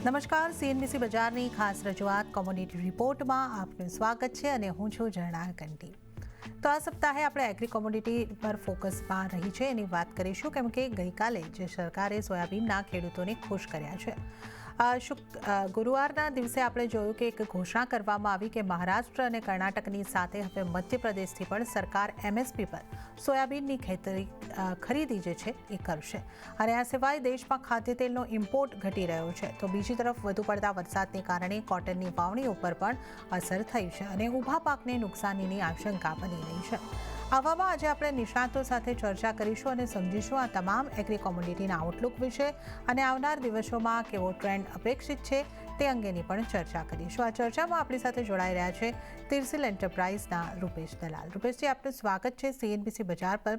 નમસ્કાર, સીએનબીસી બજારની ખાસ રજૂઆત કોમોડિટી રિપોર્ટમાં આપનું સ્વાગત છે અને હું છું ઝરણા કંટી. તો આ સપ્તાહે આપણે એગ્રી કોમોડિટી પર ફોકસમાં રહી છે એની વાત કરીશું, કેમ કે ગઈકાલે જે સરકારે સોયાબીનના ખેડૂતોને ખુશ કર્યા છે. ગુરુવારના દિવસે આપણે જોયું કે એક ઘોષણા કરવામાં આવી કે મહારાષ્ટ્ર અને કર્ણાટકની સાથે હવે મધ્યપ્રદેશથી પણ સરકાર એમએસપી પર સોયાબીનની ખરીદી જે છે એ કરશે. અને આ સિવાય દેશમાં ખાદ્ય તેલનો ઇમ્પોર્ટ ઘટી રહ્યો છે. તો બીજી તરફ વધુ પડતા વરસાદને કારણે કોટનની વાવણી ઉપર પણ અસર થઈ છે અને ઊભા પાકને નુકસાનીની આશંકા બની રહી છે. આવામાં આજે આપણે નિષ્ણાતો સાથે ચર્ચા કરીશું અને સમજીશું આ તમામ એગ્રી કોમોડિટીના આઉટલુક વિશે અને આવનાર દિવસોમાં કેવો ટ્રેન્ડ અપેક્ષિત છે તે અંગેની પણ ચર્ચા કરીશું. આ ચર્ચામાં આપણી સાથે જોડાઈ રહ્યા છે તિર્સિલ એન્ટરપ્રાઇઝના રૂપેશ દલાલ. રૂપેશજી, આપનું સ્વાગત છે સીએનબીસી બજાર પર.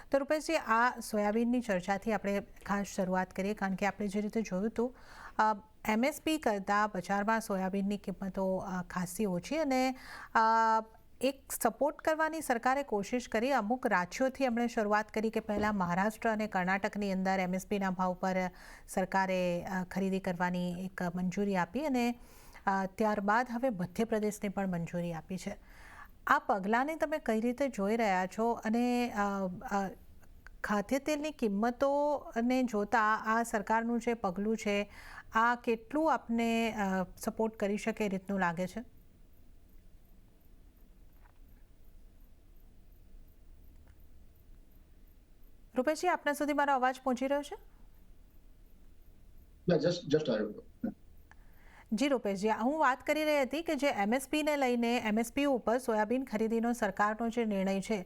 તો રૂપેશજી, આ સોયાબીનની ચર્ચાથી આપણે ખાસ શરૂઆત કરીએ, કારણ કે આપણે જે રીતે જોયું હતું એમએસપી કરતાં બજારમાં સોયાબીનની કિંમતો ખાસી ઓછી અને એક સપોર્ટ કરવાની સરકારે કોશિશ કરી. અમુક રાજ્યોથી એમણે શરૂઆત કરી કે પહેલાં મહારાષ્ટ્ર અને કર્ણાટકની અંદર એમએસપીના ભાવ પર સરકારે ખરીદી કરવાની એક મંજૂરી આપી અને ત્યારબાદ હવે મધ્યપ્રદેશને પણ મંજૂરી આપી છે. આ પગલાંને તમે કઈ રીતે જોઈ રહ્યા છો અને ખાદ્ય તેલની કિંમતોને જોતા આ સરકારનું જે પગલું છે આ કેટલું આપને સપોર્ટ કરી શકે એ રીતનું લાગે છે? રૂપેશજી, આપના સુધી મારો અવાજ પહોંચી રહ્યો છે? જી રૂપેશજી, હું વાત કરી રહી હતી કે જે એમએસપીને લઈને એમએસપી ઉપર સોયાબીન ખરીદીનો સરકારનો જે નિર્ણય છે,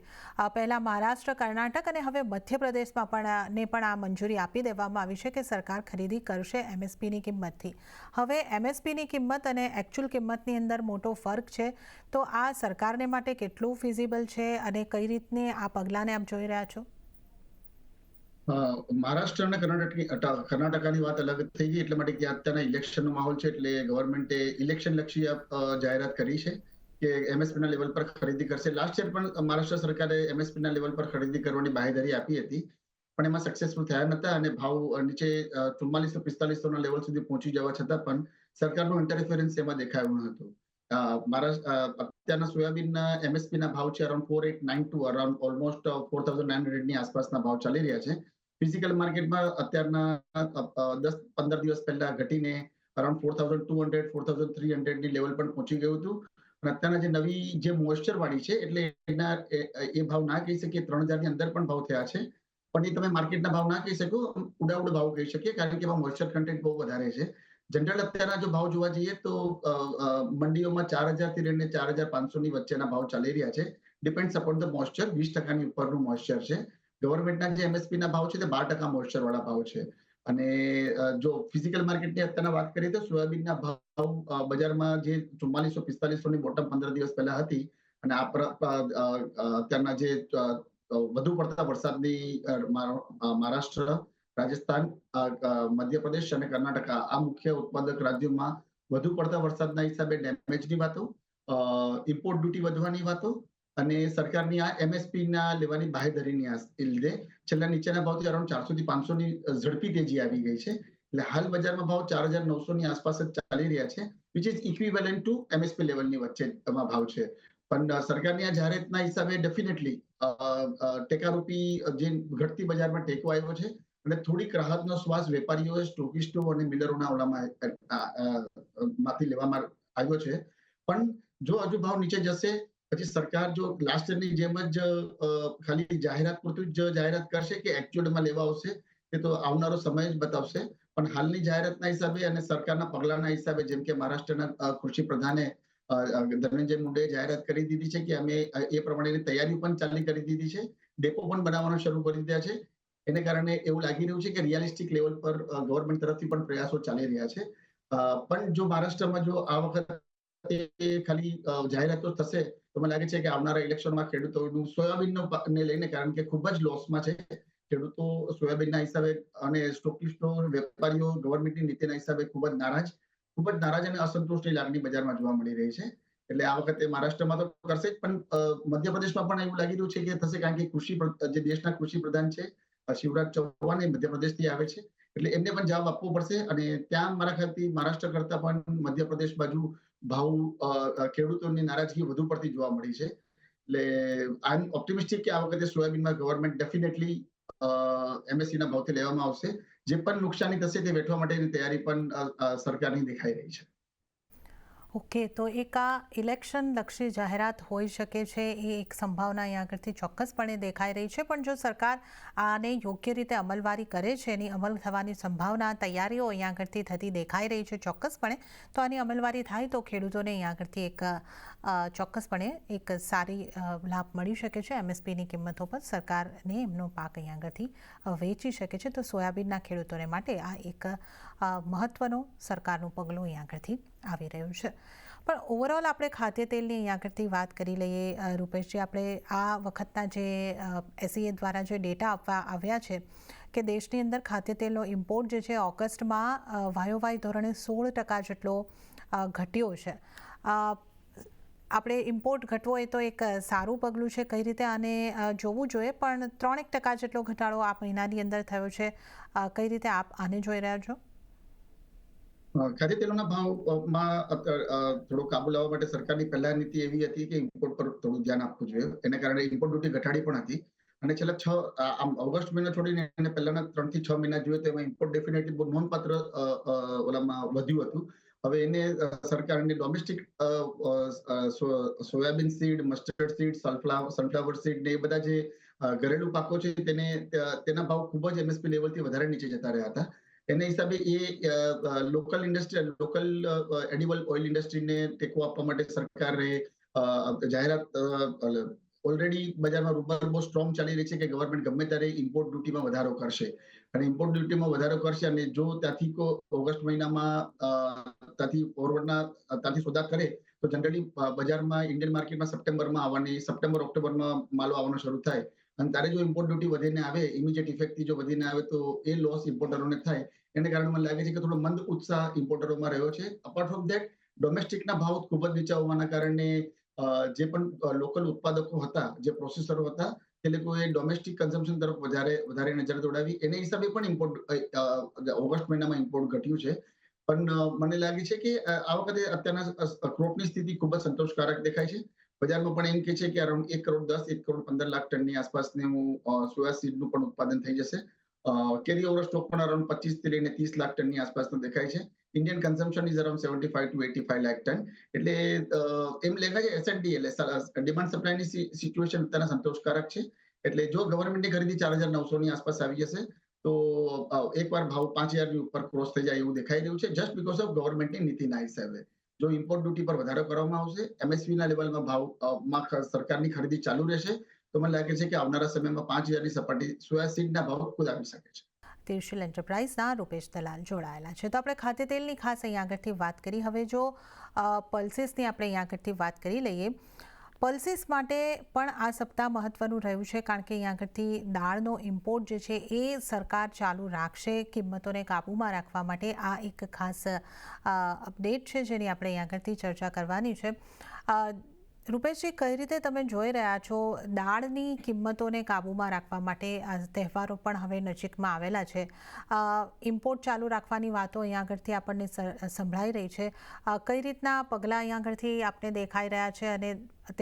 પહેલાં મહારાષ્ટ્ર, કર્ણાટક અને હવે મધ્યપ્રદેશમાં પણ આ મંજૂરી આપી દેવામાં આવી છે કે સરકાર ખરીદી કરશે એમએસપીની કિંમતથી. હવે એમએસપીની કિંમત અને એકચ્યુઅલ કિંમતની અંદર મોટો ફરક છે. તો આ સરકારને માટે કેટલું ફિઝિબલ છે અને કઈ રીતને આ પગલાંને આપ જોઈ રહ્યા છો? મહારાષ્ટ્ર અને કર્ણાટકાની વાત અલગ થઈ ગઈ, એટલે માટે કે અત્યારના ઇલેક્શનનો માહોલ છે, એટલે ગવર્મેન્ટે ઇલેક્શન લક્ષી જાહેરાત કરી છે કે એમએસપી ના લેવલ પર ખરીદી કરશે. લાસ્ટ યર પણ મહારાષ્ટ્ર સરકારે એમએસપી ના લેવલ પર ખરીદી કરવાની બાંહેધરી આપી હતી, પણ એમાં સક્સેસફુલ થયા નતા અને ભાવ નીચે 4400-4500 ના લેવલ સુધી પહોંચી જવા છતાં પણ સરકારનું ઇન્ટરફિયરન્સ એમાં દેખાયું ન હતું. અત્યારના સોયાબીનના એમએસપી ના ભાવ છે અરાઉન્ડ 4892, અરાઉન્ડ ઓલમોસ્ટ 4900 ની આસપાસના ભાવ ચાલી રહ્યા છે. ફિઝિકલ માર્કેટમાં અત્યારના 10-15 દિવસ પહેલા ઘટીને અરાઉન્ડ 4200-4300 ની લેવલ પણ પહોંચી ગયું હતું. અને અત્યારના જે નવી જે મોઇસ્ચર વાળી છે, એટલે એના એ ભાવ ના કહી શકીએ, 3000 ની અંદર પણ ભાવ થયા છે, પણ એ તમે માર્કેટના ભાવ ના કહી શકો, ઉડાઉડ ભાવ કહી શકીએ, કારણ કે એમાં મોઇસ્ચર કન્ટેન્ટ બહુ વધારે છે. જનરલ અત્યારના જો ભાવ જોવા જઈએ તો મંડીઓમાં 4000 થી લઈને 4500 ની વચ્ચેના ભાવ ચાલી રહ્યા છે. Depends upon the moisture. 20% ઉપરનું મોઇસ્ચર છે. ગવર્મેન્ટના જે એમએસપી ના ભાવ છે તે 12% મોઇસ્ચર વાળા ભાવ છે. અને જો ફિઝિકલ માર્કેટની અત્યારના વાત કરીએ તો સોયાબીનના ભાવ બજારમાં જે 4400-4500 ની બોટમ 15 દિવસ પહેલા હતી, અને અત્યારના જે વધુ પડતા વરસાદની મહારાષ્ટ્ર, રાજસ્થાન, મધ્યપ્રદેશ અને કર્ણાટક આ મુખ્ય ઉત્પાદક રાજ્યોમાં વધુ પડતા વરસાદના હિસાબે ડેમેજની વાતો, ઇમ્પોર્ટ ડ્યુટી વધવાની વાતો અને સરકારની આ એમએસપી ના લેવાની બાંહેધરીની લીધે છેલ્લા નીચેના ભાવથી અરાઉન્ડ 400 થી 500 ની ઝડપી તેજી આવી ગઈ છે. એટલે હાલ બજારમાં ભાવ 4900 ની આસપાસ જ ચાલી રહ્યા છે, which is equivalent two MSP લેવલની વચ્ચે ભાવ છે. પણ સરકારની આ જાહેરાતના હિસાબે ડેફિનેટલી ટેકારૂપી જે ઘટતી બજારમાં ટેકો આવ્યો છે અને થોડીક રાહતનો શ્વાસ વેપારીઓ, સ્ટોકિસ્ટો અને મિલરોના માંથી લેવામાં આવ્યો છે. પણ જો હજુ ભાવ નીચે જશે, પછી સરકાર જો લાસ્ટ યરની જેમ જ ખાલી જાહેરાત પૂરતું જ જાહેરાત કરશે કે એકચ્યુઅલમાં લેવા આવશે, એ તો આવનારો સમય જ બતાવશે. પણ હાલની જાહેરાતના હિસાબે અને સરકારના પગલાના હિસાબે, જેમ કે મહારાષ્ટ્રના કૃષિ પ્રધાને ધનંજય મુંડેએ જાહેરાત કરી દીધી છે કે અમે એ પ્રમાણેની તૈયારીઓ પણ ચાલી કરી દીધી છે, ડેપો પણ બનાવવાનું શરૂ કરી દીધા છે. એને કારણે એવું લાગી રહ્યું છે કે રિયાલિસ્ટિક લેવલ પર ગવર્મેન્ટ તરફથી પણ પ્રયાસો ચાલી રહ્યા છે. પણ જો મહારાષ્ટ્રમાં જો આ વખતે ખાલી જાહેરાતો થશે તો મને લાગે છે કે આવનારા ઇલેક્શનમાં ખેડૂતોનું સોયાબીનને લઈને, કારણ કે ખૂબ જ લોસમાં છે ખેડૂતો સોયાબીનના હિસાબે, અને સ્ટોકિસ્ટો, વેપારીઓ ગવર્મેન્ટની નીતિના હિસાબે ખૂબ જ નારાજ અને અસંતોષની લાગણી બજારમાં જોવા મળી રહી છે. એટલે આ વખતે મહારાષ્ટ્રમાં તો કરશે જ, પણ મધ્યપ્રદેશમાં પણ એવું લાગી રહ્યું છે કે થશે, કારણ કે જે દેશના કૃષિ પ્રધાન છે શિવરાજ ચૌહાણ એ મધ્યપ્રદેશથી આવે છે. એટલે એમને પણ જવાબ આપવો પડશે. અને ત્યાં મારા ખ્યાલથી મહારાષ્ટ્ર કરતા પણ મધ્યપ્રદેશ બાજુ ભાવ ખેડૂતોની નારાજગી વધુ પડતી જોવા મળી છે. એટલે આઈ એમ ઓપ્ટિમિસ્ટિક કે આ વખતે સોયાબીનમાં ગવર્મેન્ટ ડેફિનેટલી MSP ના ભાવથી લેવામાં આવશે. જે પણ નુકસાની થશે તે વેઠવા માટેની તૈયારી પણ સરકારની દેખાઈ રહી છે. ઓકે, તો એક આ ઇલેક્શન લક્ષી જાહેરાત હોઈ શકે છે એ એક સંભાવના અહીંયા આગળથી ચોક્કસપણે દેખાઈ રહી છે. પણ જો સરકાર આને યોગ્ય રીતે અમલવારી કરે છે, એની અમલ થવાની સંભાવના, તૈયારીઓ અહીંયા આગળથી થતી દેખાઈ રહી છે ચોક્કસપણે, તો આની અમલવારી થાય તો ખેડૂતોને અહીંયા આગળથી એક ચોક્કસપણે એક સારી લાભ મળી શકે છે. MSPની કિંમતો પર સરકારને એમનો પાક અહીંયા આગળથી વેચી શકે છે. તો સોયાબીનના ખેડૂતોને માટે આ એક મહત્વનું સરકારનું પગલું અહીંયા આગળથી આવી રહ્યું છે. પણ ઓવરઓલ આપણે ખાદ્ય તેલની અહીંયા આગળથી વાત કરી લઈએ. રૂપેશજી, આપણે આ વખતના જે SEA દ્વારા જે ડેટા આપવા આવ્યા છે કે દેશની અંદર ખાદ્ય તેલનો ઇમ્પોર્ટ જે છે ઓગસ્ટમાં વાયોવાય ધોરણે 16% જેટલો ઘટ્યો છે. આપણે ઇમ્પોર્ટ ઘટવો એ તો એક સારું પગલું છે, કઈ રીતે આને જોવું જોઈએ, પણ 3% જેટલો ઘટાડો આ મહિનાની અંદર થયો છે. કઈ રીતે આપ આને જોઈ રહ્યા છો? ખાદ્ય તેલોના ભાવમાં થોડો કાબુ લાવવા માટે સરકારની પહેલા નીતિ એવી હતી કે ઇમ્પોર્ટ પર થોડું ધ્યાન આપવું જોઈએ. એને કારણે ઇમ્પોર્ટ ડ્યુટી ઘટાડી પણ હતી. અને છેલ્લા ઓગસ્ટ મહિના છોડીને એને પહેલાના 3 થી 6 મહિના જોઈએ તો એમાં ઇમ્પોર્ટ ડેફિનેટલી બહુ નોંધપાત્ર ઓલામાં વધ્યું હતું. હવે એને સરકારની domestic soybean seed, mustard seed, sunflower seed ને એ બધા જે ઘરેલું પાકો છે તેના ભાવ ખૂબ જ MSP લેવલથી વધારે નીચે જતા રહ્યા હતા. એના હિસાબે એ local industry, local edible oil ઇન્ડસ્ટ્રીને ટેકો આપવા માટે સરકારે જાહેરાત ઓલરેડી બજારમાં રૂમર બહુ સ્ટ્રોંગ ચાલી રહી છે કે ગવર્મેન્ટ ગમે ત્યારે ઇમ્પોર્ટ ડ્યુટીમાં વધારો કરશે. અને ઇમ્પોર્ટ ડ્યુટીમાં વધારો કરશે અને જો ત્યાંથી ઓગસ્ટ મહિનામાં ત્યાંથી ફોરવર્ડના ત્યાંથી સોદા કરે તો જનરલી બજારમાં ઇન્ડિયન માર્કેટમાં સપ્ટેમ્બર ઓક્ટોબરમાં માલો આવવાનો શરૂ થાય. અને ત્યારે જો ઇમ્પોર્ટ ડ્યુટી વધીને આવે, ઇમિડિયેટ ઇફેક્ટથી જો વધીને આવે તો એ લોસ ઇમ્પોર્ટરોને થાય. એને કારણે મને લાગે છે કે થોડો મંદ ઉત્સાહ ઇમ્પોર્ટરોમાં રહ્યો છે. અપાર્ટ ફ્રોમ ધેટ, ડોમેસ્ટિકના ભાવ ખૂબ જ નીચા હોવાના કારણે જે પણ લોકલ ઉત્પાદકો હતા, જે પ્રોસેસરો હતા, તે લોકોએ ડોમેસ્ટિક કન્ઝમ્પશન તરફ વધારે નજર દોડાવી. એને હિસાબે પણ ઓગસ્ટ મહિનામાં ઇમ્પોર્ટ ઘટ્યું છે. પણ મને લાગે છે કે આ વખતે અત્યારના ક્રોપની સ્થિતિ ખૂબ જ સંતોષકારક દેખાય છે. બજારમાં પણ એમ કે છે કે અરાઉન્ડ 1 કરોડ 15 લાખ ટનની આસપાસનું સોયા સીડનું પણ ઉત્પાદન થઈ જશે. કેરી ઓવર સ્ટોક પણ અરાઉન્ડ 25 થી લઈને 30 લાખ ટનની આસપાસનો દેખાય છે. Indian consumption is around 75 to 85 lakh ton. એટલે એમ લેખાય છે SNDL, ડિમાન્ડ સપ્લાયની સિચ્યુએશન અત્યારે સંતોષકારક છે. એટલે જો ગવર્મેન્ટની ખરીદી 4,900 ની આસપાસ આવી જશે તો એકવાર ભાવ 5,000 ની ઉપર ક્રોસ થઈ જાય એવું દેખાઈ રહ્યું છે, જસ્ટ બીકોઝ ઓફ ગવર્મેન્ટની નીતિના હિસાબે. જો ઇમ્પોર્ટ ડ્યુટી પર વધારો કરવામાં આવશે, MSP ના લેવલમાં ભાવમાં સરકારની ખરીદી ચાલુ રહેશે, તો મને લાગે છે કે આવનારા સમયમાં 5,000 ની સપાટી સોયા સીડના ભાવ ખુદ આવી શકે છે. તિર્શીલ એન્ટરપ્રાઇઝના રૂપેશ દલાલ જોડાયેલા છે. તો આપણે ખાદ્ય તેલની ખાસ અહીંયા આગળથી વાત કરી. હવે જો પલ્સીસની આપણે અહીંયા આગળથી વાત કરી લઈએ. પલ્સીસ માટે પણ આ સપ્તાહ મહત્વનું રહ્યું છે, કારણ કે અહીંયા આગળથી દાળનો ઇમ્પોર્ટ જે છે એ સરકાર ચાલુ રાખશે કિંમતોને કાબૂમાં રાખવા માટે. આ એક ખાસ અપડેટ છે જેની આપણે અહીંયા આગળથી ચર્ચા કરવાની છે. રૂપેશજી, કઈ રીતે તમે જોઈ રહ્યા છો દાળની કિંમતોને કાબૂમાં રાખવા માટે? આ તહેવારો પણ હવે નજીકમાં આવેલા છે. ઇમ્પોર્ટ ચાલુ રાખવાની વાતો અહીંયા આગળથી આપણને સંભળાઈ રહી છે. કઈ રીતના પગલાં અહીંયા આગળથી આપને દેખાઈ રહ્યા છે અને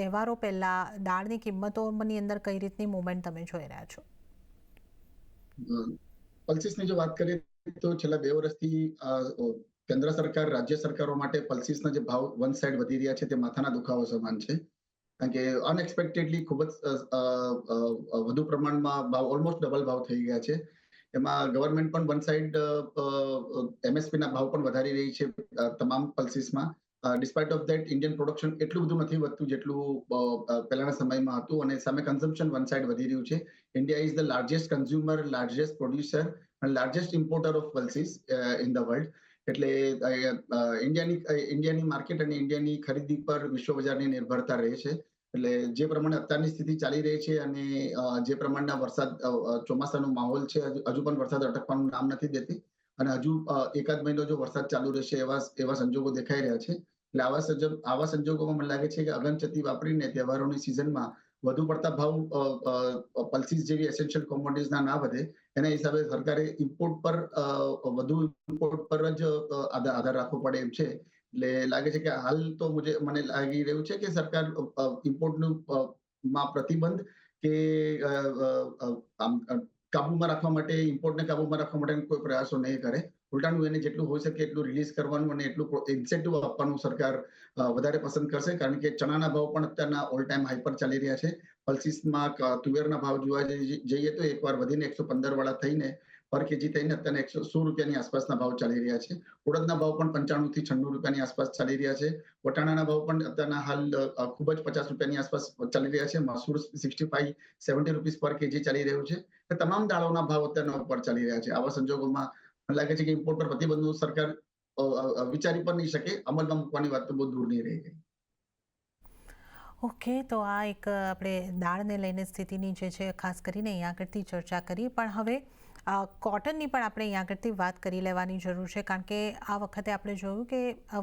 તહેવારો પહેલાં દાળની કિંમતોની અંદર કઈ રીતની મૂવમેન્ટ તમે જોઈ રહ્યા છો? પલ્સીસની જો વાત કરીએ તો છેલ્લા 2 વર્ષથી કેન્દ્ર સરકાર, રાજ્ય સરકારો માટે પલ્સીસના જે ભાવ વન સાઇડ વધી રહ્યા છે તે માથાના દુખાવા સમાન છે. કારણ કે અનએક્સપેક્ટેડલી ખૂબ જ વધુ પ્રમાણમાં ભાવ, ઓલમોસ્ટ ડબલ ભાવ થઈ ગયા છે. એમાં ગવર્મેન્ટ પણ વન સાઇડ MSP ના ભાવ પણ વધારી રહી છે તમામ પલ્સીસમાં. Despite of that Indian production એટલું બધું નથી વધતું જેટલું પહેલાના સમયમાં હતું, અને સામે કન્ઝમ્પશન વન સાઇડ વધી રહ્યું છે. India is the largest consumer, largest producer અને largest importer of pulses in the world. એટલે ઇન્ડિયાની માર્કેટ અને ઇન્ડિયાની ખરીદી પર વિશ્વ બજારની નિર્ભરતા રહે છે. એટલે જે પ્રમાણે અત્યારની સ્થિતિ ચાલી રહી છે અને જે પ્રમાણના ચોમાસાનો માહોલ છે, હજુ પણ વરસાદ અટકવાનું નામ નથી દેતી. અને હજુ એકાદ મહિનો જો વરસાદ ચાલુ રહેશે એવા સંજોગો દેખાઈ રહ્યા છે. એટલે આવા સંજોગોમાં મને લાગે છે કે અગમચેતી વાપરીને તહેવારોની સિઝનમાં વધુ પડતા ભાવ પલ્સીસ જેવી એસેન્શિયલ કોમોડિટીઝના ના વધે એના હિસાબે સરકારે ઇમ્પોર્ટ પર વધુ ઇમ્પોર્ટ પર જ આધાર રાખવો પડે એમ છે. એટલે લાગે છે કે હાલ તો મને લાગી રહ્યું છે કે સરકાર ઇમ્પોર્ટનું માં પ્રતિબંધ કે કાબુમાં રાખવા માટે, ઇમ્પોર્ટને કાબુમાં રાખવા માટે કોઈ પ્રયાસો નહીં કરે. ઉલટાનું એને જેટલું હોઈ શકે એટલું રિલીઝ કરવાનું અને એટલું ઇન્સેન્ટિવ આપવાનું સરકાર વધારે પસંદ કરશે. કારણ કે ચણાના ભાવ પણ અત્યારના ઓલ ટાઈમ હાઈપર ચાલી રહ્યા છે. પલ્સીસમાં તુવેરના ભાવ જોવા જઈએ તો એકવાર વધીને 115 વાળા થઈને પર કેજી થઈને અત્યારે 116 રૂપિયાની આસપાસના ભાવ ચાલી રહ્યા છે. ઉડદના ભાવ પણ 95 થી 96 રૂપિયાની આસપાસ ચાલી રહ્યા છે. વટાણાના ભાવ પણ અત્યારના હાલ ખૂબ જ 50 રૂપિયાની આસપાસ ચાલી રહ્યા છે. મસૂર 65-70 રૂપીસ પર કેજી ચાલી રહ્યું છે. તમામ દાળોના ભાવ અત્યારના ઉપર ચાલી રહ્યા છે. આવા સંજોગોમાં મને લાગે છે કે ઇમ્પોર્ટ પર પ્રતિબંધનું સરકાર વિચારી પણ નહીં શકે. અમલમાં મૂકવાની વાત તો બહુ દૂર નહીં રહી ગઈ. ઓકે, તો આ એક આપણે દાળને લઈને સ્થિતિની જે છે ખાસ કરીને અહીંયા આગળથી ચર્ચા કરી, પણ હવે કોટનની પણ આપણે અહીંયા આગળથી વાત કરી લેવાની જરૂર છે. કારણ કે આ વખતે આપણે જોયું કે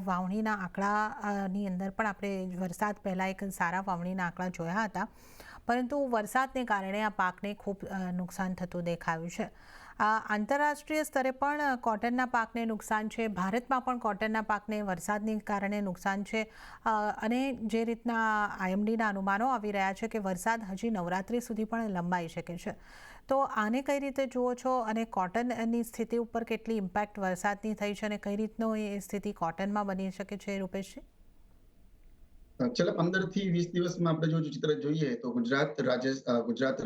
વાવણીના આંકડાની અંદર પણ આપણે વરસાદ પહેલાં એક સારા વાવણીના આંકડા જોયા હતા, પરંતુ વરસાદને કારણે આ પાકને ખૂબ નુકસાન થતું દેખાયું છે. આંતરરાષ્ટ્રીય સ્તરે પણ કોટનના પાકને નુકસાન છે, ભારતમાં પણ કોટનના પાકને વરસાદને કારણે નુકસાન છે, અને જે રીતના આઈએમડીના અનુમાનો આવી રહ્યા છે કે વરસાદ હજી નવરાત્રિ સુધી પણ લંબાઈ શકે છે. તો આને કઈ રીતે જુઓ છો, અને કોટનની સ્થિતિ ઉપર કેટલી ઇમ્પેક્ટ વરસાદની થઈ છે અને કઈ રીતનો એ સ્થિતિ કોટનમાં બની શકે છે, રૂપેશજી? છેલ્લા 15 થી 20 દિવસમાં આપણે જો ચિત્ર જોઈએ તો ગુજરાત,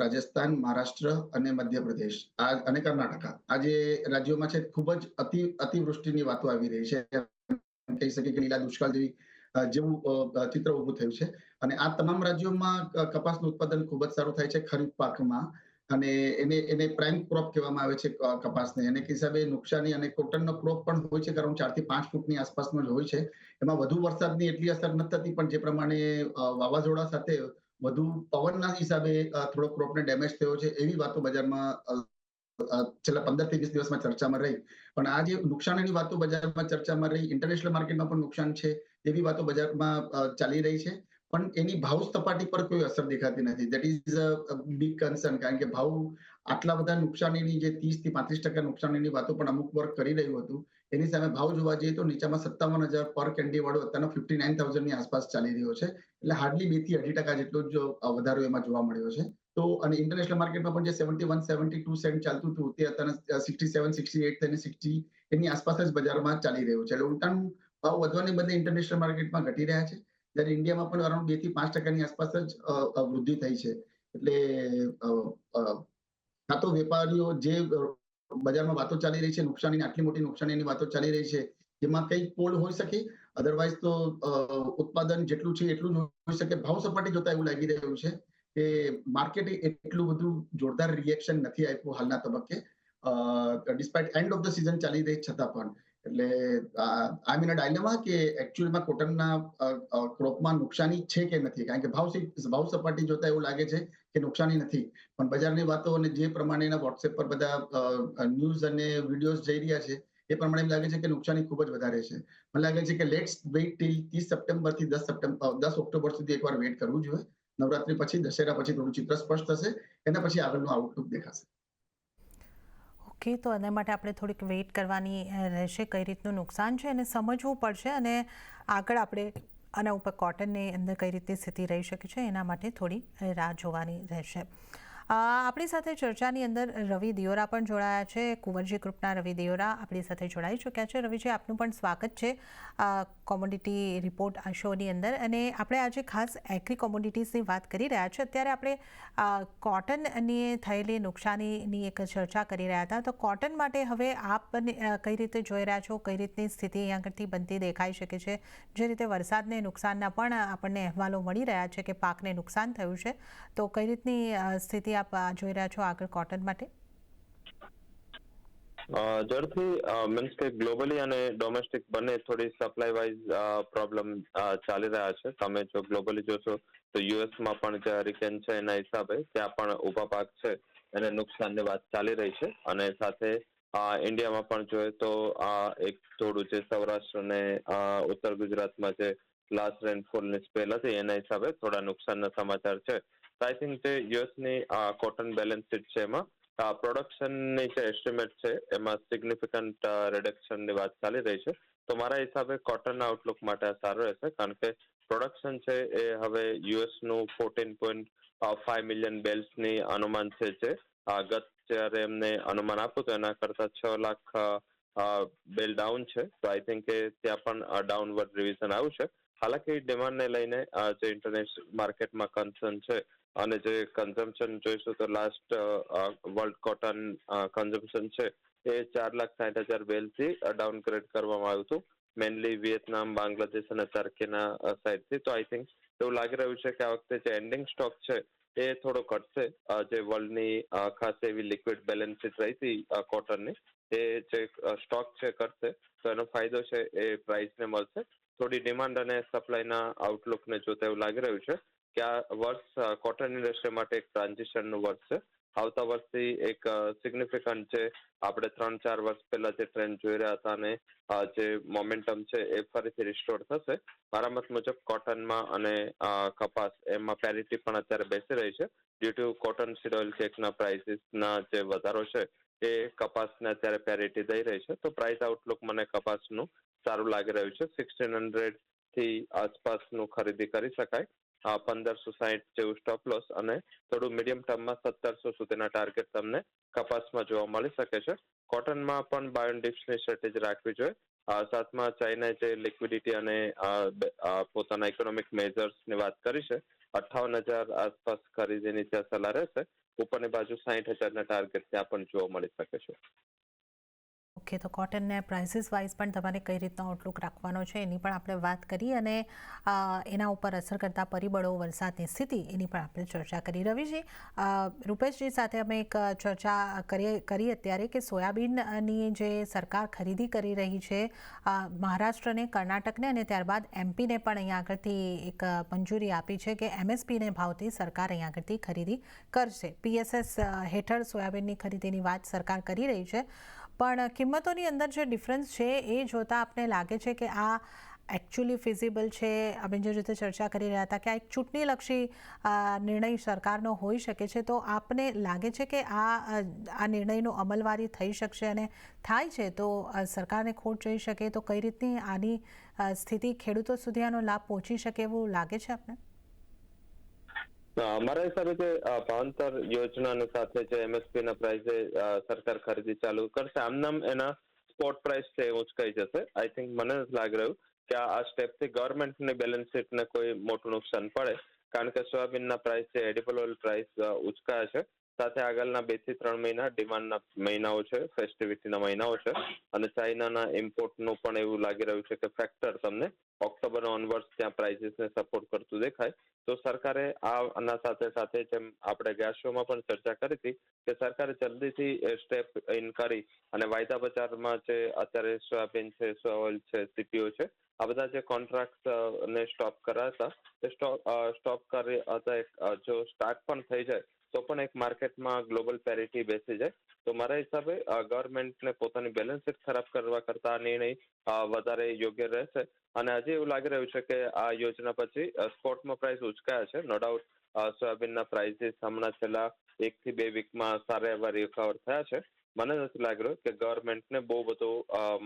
રાજસ્થાન, મહારાષ્ટ્ર અને મધ્યપ્રદેશ અને કર્ણાટકા આ જે રાજ્યોમાં છે ખૂબ જ અતિવૃષ્ટિની વાતો આવી રહી છે. કહી શકીએ કે લીલા દુષ્કાળ જેવું ચિત્ર ઉભું થયું છે. અને આ તમામ રાજ્યોમાં કપાસનું ઉત્પાદન ખૂબ જ સારું થાય છે ખરીફ પાકમાં. અને એને પ્રાઇમ ક્રોપ કહેવામાં આવે છે કપાસને. એને હિસાબે નુકસાની અને કોટનનો ક્રોપ પણ હોય છે કારણ 4 થી 5 ફૂટની આસપાસનો જ હોય છે. એમાં વધુ વરસાદની એટલી અસર નથી થતી, પણ જે પ્રમાણે વાવાઝોડા સાથે વધુ પવનના હિસાબે થોડો ક્રોપને ડેમેજ થયો છે એવી વાતો બજારમાં છેલ્લા 15 થી 20 દિવસમાં ચર્ચામાં રહી. પણ આ જે નુકસાનની વાતો બજારમાં ચર્ચામાં રહી, ઇન્ટરનેશનલ માર્કેટમાં પણ નુકસાન છે એવી વાતો બજારમાં ચાલી રહી છે. પણ એની ભાવ સપાટી પર કોઈ અસર દેખાતી નથી. That is a big concern. કારણ કે ભાવ આટલા બધા નુકસાનીની જે 30 થી 35% નુકસાનીની વાતો પણ અમુક વર્ગ કરી રહ્યું હતું, એની સામે ભાવ જોવા જઈએ તો નીચામાં 57,000 પર કેન્ડી વાળો અત્યારનો 59,000 ની આસપાસ ચાલી રહ્યો છે. એટલે હાર્ડલી 2 થી 2.5% જેટલો જ વધારો એમાં જોવા મળ્યો છે. તો અને ઇન્ટરનેશનલ માર્કેટમાં પણ જે 71-72 સેન્ટ ચાલતું હતું તે અત્યારે 67-68 થઈને 60 એની આસપાસ જ બજારમાં ચાલી રહ્યું છે. એટલે ઉલટાનું ભાવ વધવાને બદલે ઇન્ટરનેશનલ માર્કેટમાં ઘટી રહ્યા છે. જ્યારે ઇન્ડિયામાં પણ અરાઉન્ડ 2 થી 5% આસપાસ જ વૃદ્ધિ થઈ છે. એટલે કાં તો વેપારીઓ જે બજારમાં વાતો ચાલી રહી છે, નુકસાનીની આટલી મોટી નુકસાનીની વાતો ચાલી રહી છે, જેમાં કઈ પોલ હોઈ શકે. અધરવાઇઝ તો ઉત્પાદન જેટલું છે એટલું જ હોઈ શકે. ભાવ સપાટી જોતા એવું લાગી રહ્યું છે કે માર્કેટે એટલું બધું જોરદાર રિએક્શન નથી આપ્યું હાલના તબક્કે, despite end of the season ચાલી રહી છતાં પણ. એટલે આઈ મીન ડાયલેમા કે એકચ્યુઅલમાં કોટનના ક્રોપમાં નુકસાની છે કે નથી. કારણ કે ભાવ સપાટી જોતા એવું લાગે છે કે નુકસાની નથી, પણ બજારની વાતો અને જે પ્રમાણેના વોટ્સએપ પર બધા ન્યૂઝ અને વિડીયોઝ જઈ રહ્યા છે એ પ્રમાણે એમ લાગે છે કે નુકસાની ખૂબ જ વધારે છે. મને લાગે છે કે લેટ્સ વેઇટ ટિલ 30 સપ્ટેમ્બર થી 10 ઓક્ટોબર સુધી એકવાર વેઇટ કરવું જોઈએ. નવરાત્રી પછી, દશેરા પછી થોડું ચિત્ર સ્પષ્ટ થશે, એના પછી આગળનું આઉટલુક દેખાશે. ઓકે, તો એના માટે આપણે થોડીક વેઇટ કરવાની રહેશે, કઈ રીતનું નુકસાન છે એને સમજવું પડશે, અને આગળ આપણે આના ઉપર કોટનની અંદર કઈ રીતની સ્થિતિ રહી શકે છે એના માટે થોડી રાહ જોવાની રહેશે. આપણી સાથે ચર્ચાની અંદર રવિ દિયોરા પણ જોડાયા છે. કુંવરજી ગ્રુપના રવિ દિયોરા આપણી સાથે જોડાઈ ચૂક્યા છે. રવિજી, આપનું પણ સ્વાગત છે કોમોડિટી રિપોર્ટ આ શોની અંદર. અને આપણે આજે ખાસ એગ્રી કોમોડિટીઝની વાત કરી રહ્યા છીએ. અત્યારે આપણે કોટનની થયેલી નુકસાનીની એક ચર્ચા કરી રહ્યા હતા. તો કોટન માટે હવે આપ કઈ રીતે જોઈ રહ્યા છો, કઈ રીતની સ્થિતિ અહીંયા આગળથી બનતી દેખાઈ શકે છે? જે રીતે વરસાદને નુકસાનના પણ આપણને અહેવાલો મળી રહ્યા છે કે પાકને નુકસાન થયું છે, તો કઈ રીતની સ્થિતિ આપ જોઈ રહ્યા છો આગળ કોટન માટે? ઝડપથી મીન્સ કે ગ્લોબલી અને ડોમેસ્ટિક બંને થોડી સપ્લાય વાઇઝ પ્રોબ્લેમ ચાલી રહ્યા છે. તમે જો ગ્લોબલી જોશો તો યુએસમાં પણ જે હરિકેન છે એના હિસાબે ત્યાં પણ ઊભા પાક છે એને નુકસાનની વાત ચાલી રહી છે. અને સાથે ઇન્ડિયામાં પણ જોઈએ તો એક થોડું જે સૌરાષ્ટ્ર અને ઉત્તર ગુજરાતમાં જે લાસ્ટ રેનફોલની સ્પેલ હતી એના હિસાબે થોડા નુકસાનના સમાચાર છે. તો આઈ થિંક જે યુએસની કોટન બેલેન્સ શીટ છે એમાં પ્રોડક્શનની જે એસ્ટિમેટ છે એમાં સિગ્નિફિકન્ટ રિડક્શનની વાત ચાલી રહી છે. તો મારા હિસાબે કોટન આઉટલુક માટે આ સારું રહેશે, કારણ કે પ્રોડક્શન છે એ હવે યુએસનું 14.5 મિલિયન બેલ્સની અનુમાન છે, જે ગત જ્યારે એમને અનુમાન આપ્યું તો એના કરતા 6 લાખ બેલ ડાઉન છે. તો આઈ થિંક કે ત્યાં પણ ડાઉનવર્ડ રિવિઝન આવ્યું છે. હાલાકી ડિમાન્ડને લઈને જે ઇન્ટરનેશનલ માર્કેટમાં કન્સર્ન છે અને જે કન્ઝમ્પશન જોઈશું તો લાસ્ટ વર્લ્ડ કોટન કન્ઝમ્પશન છે એ 4,60,000 બેલથી ડાઉનગ્રેડ કરવામાં આવ્યું હતું, મેનલી વિયેતનામ, બાંગ્લાદેશ અને ટર્કીના સાઇડથી. તો આઈ થિંક એવું લાગી રહ્યું છે કે આ વખતે જે એન્ડિંગ સ્ટોક છે એ થોડો ઘટશે. જે વર્લ્ડની ખાસ એવી લિક્વિડ બેલેન્સ શીટ રહી હતી કોટનની, એ જે સ્ટોક છે ઘટશે, તો એનો ફાયદો છે એ પ્રાઇસને મળશે. થોડી ડિમાન્ડ અને સપ્લાયના આઉટલુકને જોતા એવું લાગી રહ્યું છે કે આ વર્ષ કોટન ઇન્ડસ્ટ્રી માટે એક ટ્રાન્ઝિશનનું વર્ષ છે. આવતા વર્ષથી એક સિગ્નિફિકન્ટ છે આપણે 3-4 વર્ષ પહેલા જે ટ્રેન્ડ જોઈ રહ્યા હતા અને જે મોમેન્ટમ છે એ ફરીથી રિસ્ટોર થશે. મારા મત મુજબ કોટનમાં અને કપાસ એમાં પેરિટી પણ અત્યારે બેસી રહી છે due to cotton seed oil કેકના પ્રાઇસીસના જે વધારો છે એ કપાસને અત્યારે પેરિટી દઈ રહી છે. તો પ્રાઇસ આઉટલુક મને કપાસનું સારું લાગી રહ્યું છે. 1600 થી આસપાસનું ખરીદી કરી શકાય. 1560 જેવું સ્ટોપ લોસ અને થોડું મીડિયમ ટર્મમાં 1700 સુધીના ટાર્ગેટ તમને કપાસમાં જોવા મળી શકે છે. કોટનમાં પણ બાય ઓન ડિપ્સની સ્ટ્રેટેજી રાખવી જોઈએ. સાથમાં ચાઇનાએ જે લિક્વિડિટી અને પોતાના ઇકોનોમિક મેજર્સની વાત કરી છે, 58,000 આસપાસ ખરીદીની ત્યાં સલાહ રહેશે. ઉપરની બાજુ 60,000ના ટાર્ગેટ ત્યાં પણ જોવા મળી શકે છે. ઓકે, તો કોટનને પ્રાઇસીસ વાઇઝ પણ તમારે કઈ રીતનો આઉટલુક રાખવાનો છે એની પણ આપણે વાત કરી અને એના ઉપર અસર કરતા પરિબળો, વરસાદની સ્થિતિ એની પણ આપણે ચર્ચા કરી. રવિજી, રૂપેશજી સાથે અમે એક ચર્ચા કરી અત્યારે કે સોયાબીનની જે સરકાર ખરીદી કરી રહી છે, મહારાષ્ટ્રને, કર્ણાટકને અને ત્યારબાદ એમપીને પણ અહીંયા આગળથી એક મંજૂરી આપી છે કે એમએસપીને ભાવથી સરકાર અહીંયા આગળથી ખરીદી કરશે. પીએસએસ હેઠળ સોયાબીનની ખરીદીની વાત સરકાર કરી રહી છે, પણ કિંમતોની અંદર જે ડિફરન્સ છે એ જોતાં આપને લાગે છે કે આ એકચ્યુઅલી ફિઝિબલ છે? આપણે જે રીતે ચર્ચા કરી રહ્યા હતા કે આ એક ચૂંટણીલક્ષી નિર્ણય સરકારનો હોઈ શકે છે, તો આપને લાગે છે કે આ નિર્ણયનો અમલવારી થઈ શકશે અને થાય છે તો સરકારને ખોટ જઈ શકે? તો કઈ રીતની આની સ્થિતિ ખેડૂતો સુધી આનો લાભ પહોંચી શકે એવું લાગે છે આપને? મારા હિસાબે જે ભાવાંતર યોજનાની સાથે જે એમએસપીના પ્રાઇસે સરકાર ખરીદી ચાલુ કરશે, આમનામ એના સ્પોટ પ્રાઇસ છે એ ઉંચકાઈ જશે. આઈ થિંક મને લાગી રહ્યું કે આ સ્ટેપથી ગવર્મેન્ટની બેલેન્સ શીટને કોઈ મોટું નુકસાન પડે, કારણ કે સોયાબીનના પ્રાઇસ છે, એડિબલ ઓઇલ પ્રાઇસ ઉચકાયા છે. સાથે આગળના 2 થી 3 મહિના ડિમાન્ડના મહિનાઓ છે, ફેસ્ટિવિટીના મહિનાઓ છે અને ચાઇનાના ઇમ્પોર્ટનું પણ એવું લાગી રહ્યું છે કે ફેક્ટર તમને ઓક્ટોબર ઓનવર્ડ્સ ત્યાં પ્રાઇસીસને સપોર્ટ કરતું દેખાય. તો સરકારે આના સાથે સાથે જેમ આપણે ગયા શોમાં પણ ચર્ચા કરી હતી કે સરકારે જલ્દીથી સ્ટેપ ઇન કરી અને વાયદા બજારમાં જે અત્યારે સોયાબીન છે, સોયા ઓઇલ છે, સીપીઓ છે, આ બધા જે કોન્ટ્રાક્ટ ને સ્ટોપ કર્યા હતા એ સ્ટોપ કરી જો સ્ટાર્ટ પણ થઈ જાય તો પણ એક માર્કેટમાં ગ્લોબલ પેરિટી બેસી જાય. તો મારા હિસાબે ગવર્મેન્ટને પોતાની બેલેન્સ શીટ ખરાબ કરવા કરતા આ નિર્ણય વધારે યોગ્ય રહેશે. અને હજી એવું લાગી રહ્યું છે કે આ યોજના પછી સ્પોટમાં પ્રાઇસ ઉચકાયા છે. નો ડાઉટ સોયાબીનના પ્રાઇસીસ હમણાં છેલ્લા 1 થી 2 વીકમાં સારા એવા રિકવર થયા છે. મને નથી લાગી રહ્યું કે ગવર્મેન્ટને બહુ બધો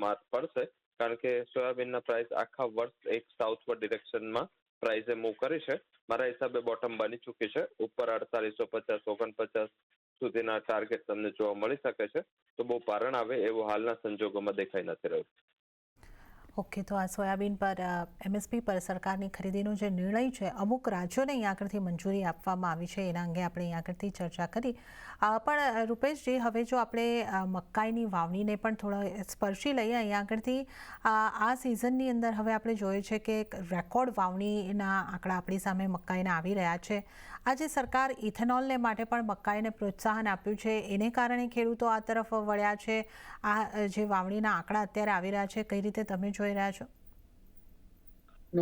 માર પડશે, કારણ કે સોયાબીનના પ્રાઇસ આખા વર્ષ એક સાઉથવર્ડ ડિરેક્શનમાં પ્રાઇસે મૂવ કરી છે. મારા હિસાબે બોટમ બની ચૂકી છે. ઉપર 4850-49 સુધીના ટાર્ગેટ તમને જોવા મળી શકે છે. તો બહુ પારણ આવે એવું હાલના સંજોગોમાં દેખાઈ નથી રહ્યું. ઓકે, તો આ સોયાબીન પર એમએસપી પર સરકારની ખરીદીનો જે નિર્ણય છે, અમુક રાજ્યોને અહીંયા આગળથી મંજૂરી આપવામાં આવી છે, એના અંગે આપણે અહીંયા આગળથી ચર્ચા કરી. પણ રૂપેશજી, હવે જો આપણે મકાઈની વાવણીને પણ થોડા સ્પર્શી લઈએ અહીંયા આગળથી, આ સિઝનની અંદર હવે આપણે જોઈએ છે કે રેકોર્ડ વાવણીના આંકડા આપણી સામે મકાઈના આવી રહ્યા છે. આજે સરકાર ઇથેનોલને માટે પણ મકાઈને પ્રોત્સાહન આપ્યું છે, એને કારણે ખેડૂતો આ તરફ વળ્યા છે. આ જે વાવણીના આંકડા અત્યારે આવી રહ્યા છે, કઈ રીતે તમે જોઈ રહ્યા છો?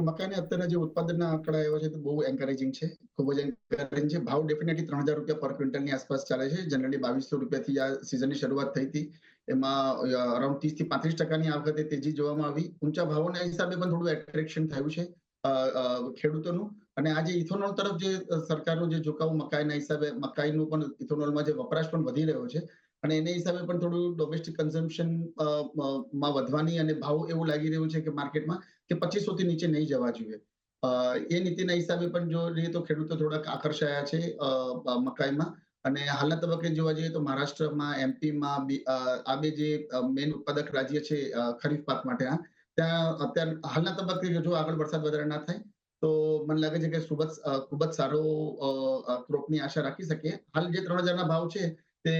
મકાઈને અત્યારે જે ઉત્પાદનના આંકડા આવ્યા છે તો બહુ એન્કરેજિંગ છે, ખૂબ જ એન્કરેજિંગ છે. ભાવ ડેફિનેટલી 3,000 રૂપિયા પર ક્વિન્ટલની આસપાસ ચાલે છે. જનરલી 2,200 રૂપિયાથી આ સિઝનની શરૂઆત થઈ હતી. એમાં અરાઉન્ડ 30 થી 35% આ વખતે તેજી જોવામાં આવી. ઊંચા ભાવોના હિસાબે પણ થોડું એટ્રેક્શન થયું છે. ખેડૂતોનું. અને આજે ઇથોનોલ તરફ જે સરકારનું જે ઝુકાવ મકાઈના હિસાબે મકાઈનું પણ ઇથોનોલમાં જે વપરાશ પણ વધી રહ્યો છે અને એને હિસાબે પણ થોડું ડોમેસ્ટિક કન્ઝમ્પશન માં વધવાની અને ભાવ એવું લાગી રહ્યું છે કે માર્કેટમાં કે 2500 થી નીચે નહીં જવા જોઈએ. એ નીતિના હિસાબે પણ જો જોઈએ તો ખેડૂતો થોડાક આકર્ષાયા છે મકાઈમાં. અને હાલના તબક્કે જોવા જઈએ તો મહારાષ્ટ્રમાં, એમપીમાં આ બે જે મેઇન ઉત્પાદક રાજ્ય છે ખરીફ પાક માટેના, ત્યાં અત્યારે હાલના તબક્કે જો આગળ વરસાદ વધારે ના થાય તો મને લાગે છે કે ખૂબ જ સારો ક્રોપની આશા રાખી શકીએ. હાલ જે 3000 ભાવ છે તે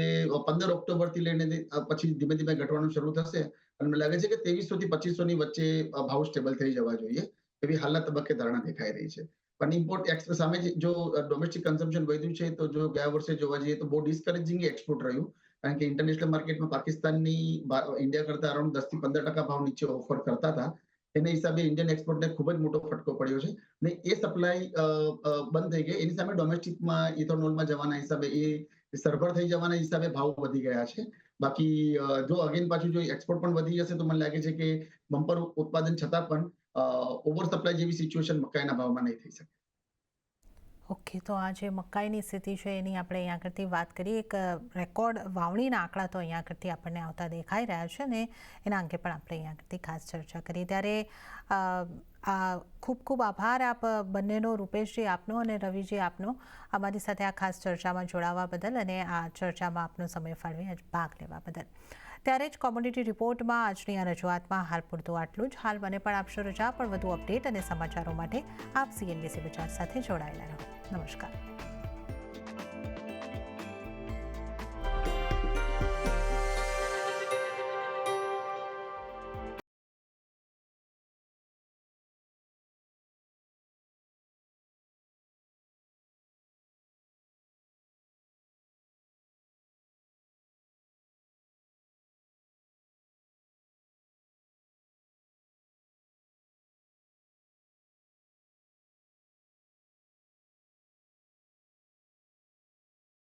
15 ઓક્ટોબર થી લઈને પછી ધીમે ધીમે ઘટવાનું શરૂ થશે અને મને લાગે છે કે 2300 થી 2500 ની વચ્ચે ભાવ સ્ટેબલ થઈ જવા જોઈએ એવી હાલના તબક્કે ધારણા દેખાઈ રહી છે. પણ ઇમ્પોર્ટ એક્સપોર્ટ સામે જો ડોમેસ્ટિક કન્ઝમ્પશન વધ્યું છે તો જો ગયા વર્ષે જોવા જઈએ તો બહુ ડિસ્કરેજિંગ એક્સપોર્ટ રહ્યું, કારણ કે ઇન્ટરનેશનલ માર્કેટમાં પાકિસ્તાનની ઇન્ડિયા કરતા અરાઉન્ડ 10 થી 15% ભાવ નીચે ઓફર કરતા હતા. એના હિસાબે ઇન્ડિયન એક્સપોર્ટને ખૂબ જ મોટો ફટકો પડ્યો છે ને એ સપ્લાય બંધ થઈ ગઈ. એની સામે ડોમેસ્ટિકમાં ઇથોનોલમાં જવાના હિસાબે એ સરભર થઈ જવાના હિસાબે ભાવ વધી ગયા છે. બાકી જો અગેન પાછું જો એક્સપોર્ટ પણ વધી જશે તો મને લાગે છે કે બમ્પર ઉત્પાદન છતાં પણ ઓવર સપ્લાય જેવી સિચ્યુએશન મકાઈના ભાવમાં નહીં થઈ શકે. ઓકે, તો આ જે મકાઈની સ્થિતિ છે એની આપણે અહીંયા આગળથી વાત કરીએ. એક રેકોર્ડ વાવણીના આંકડા તો અહીંયા આગળથી આપણને આવતા દેખાઈ રહ્યા છે ને એના અંગે પણ આપણે અહીંયા આગળથી ખાસ ચર્ચા કરી. ત્યારે ખૂબ ખૂબ આભાર આપ બંનેનો, રૂપેશજી આપનો અને રવિજી આપનો, અમારી સાથે આ ખાસ ચર્ચામાં જોડાવા બદલ અને આ ચર્ચામાં આપનો સમય ફાળવી ભાગ લેવા બદલ. ત્યારે જ કોમ્યુનિટી રિપોર્ટમાં આજની આ રજૂઆતમાં હાલ પૂરતું આટલું જ. હાલ મને પણ આપશો રજા, પણ વધુ અપડેટ અને સમાચારો માટે આપ CNBC ગુજરાત સાથે જોડાયેલા રહો. નમસ્કાર.